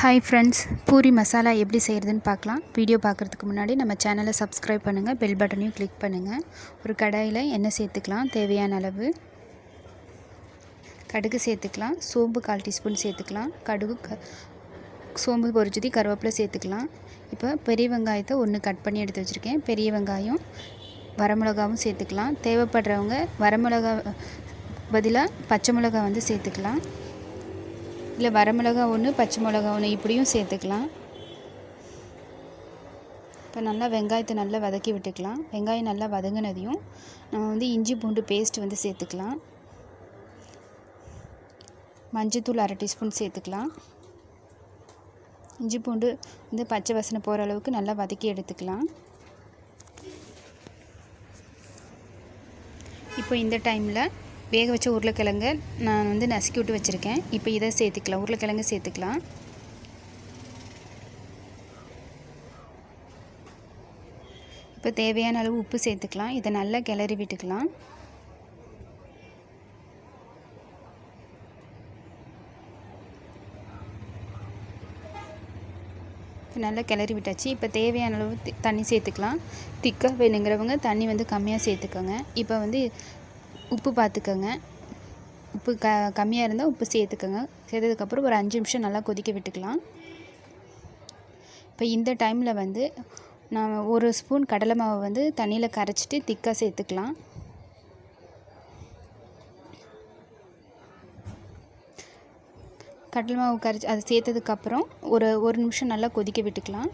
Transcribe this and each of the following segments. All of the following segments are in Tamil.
ஹாய் ஃப்ரெண்ட்ஸ், பூரி மசாலா எப்படி செய்கிறதுன்னு பார்க்கலாம். வீடியோ பார்க்குறதுக்கு முன்னாடி நம்ம சேனலை சப்ஸ்கிரைப் பண்ணுங்கள், பெல் பட்டனையும் கிளிக் பண்ணுங்கள். ஒரு கடாயில் எண்ணெய் சேர்த்துக்கலாம், தேவையான அளவு கடுகு சேர்த்துக்கலாம், சோம்பு 1/4 டீஸ்பூன் சேர்த்துக்கலாம். சோம்பு பொரிச்சதி கருவேப்பிலை சேர்த்துக்கலாம். இப்போ பெரிய வெங்காயத்தை 1 கட் பண்ணி எடுத்து வச்சுருக்கேன். பெரிய வெங்காயம், வரமிளகாவும் சேர்த்துக்கலாம். தேவைப்படுறவங்க வரமிளகா பதிலாக பச்சை மிளகா சேர்த்துக்கலாம். இல்லை வரமிளகா 1 பச்சை மிளகா 1 இப்படியும் சேர்த்துக்கலாம். இப்போ நல்லா வெங்காயத்தை நல்லா வதக்கி விட்டுக்கலாம். வெங்காயம் நல்லா வதங்கினதையும் நம்ம இஞ்சி பூண்டு பேஸ்ட் சேர்த்துக்கலாம். மஞ்சத்தூள் 1/2 டீஸ்பூன் சேர்த்துக்கலாம். இஞ்சி பூண்டு பச்சை வாசனை போகிற அளவுக்கு நல்லா வதக்கி எடுத்துக்கலாம். இப்போ இந்த டைமில் வேக வச்ச உருளைக்கிழங்கை நான் நசுக்கி விட்டு வச்சுருக்கேன். இப்போ இதை சேர்த்துக்கலாம், உருளைக்கிழங்கு சேர்த்துக்கலாம். இப்போ தேவையான அளவு உப்பு சேர்த்துக்கலாம். இதை நல்லா கிளறி விட்டுக்கலாம். இப்போ நல்லா கிளறி விட்டாச்சு. இப்போ தேவையான அளவு தண்ணி சேர்த்துக்கலாம். திக்காக வேணுங்கிறவங்க தண்ணி கம்மியாக சேர்த்துக்கோங்க. இப்போ உப்பு பார்த்துக்கோங்க. உப்பு கம்மியாக இருந்தால் உப்பு சேர்த்துக்கோங்க. சேர்த்ததுக்கப்புறம் ஒரு 5 நிமிஷம் நல்லா கொதிக்க விட்டுக்கலாம். இப்போ இந்த டைமில் நான் 1 ஸ்பூன் கடலை மாவு தண்ணியில் கரைச்சிட்டு திக்காக சேர்த்துக்கலாம். கடலை மாவு கரைச்சி அதை சேர்த்ததுக்கப்புறம் ஒரு நிமிஷம் நல்லா கொதிக்க விட்டுக்கலாம்.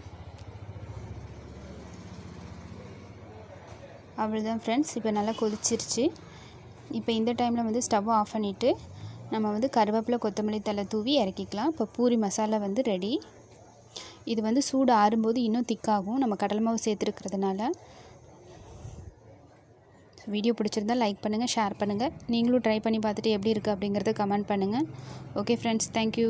அவ்வளோதான் ஃப்ரெண்ட்ஸ், இப்போ நல்லா கொதிச்சிருச்சு. இப்போ இந்த டைமில் ஸ்டவ் ஆஃப் பண்ணிவிட்டு நம்ம கருவேப்பிலை கொத்தமல்லி தழை தூவி இறக்கிக்கலாம். இப்போ பூரி மசாலா ரெடி. இது சூடு ஆறும்போது இன்னும் திக்காகும், நம்ம கடலை மாவு சேர்த்துருக்கிறதுனால. வீடியோ பிடிச்சிருந்தால் லைக் பண்ணுங்கள், ஷேர் பண்ணுங்கள். நீங்களும் ட்ரை பண்ணி பார்த்துட்டு எப்படி இருக்குது அப்படிங்கிறத கமெண்ட் பண்ணுங்கள். Okay friends, thank you.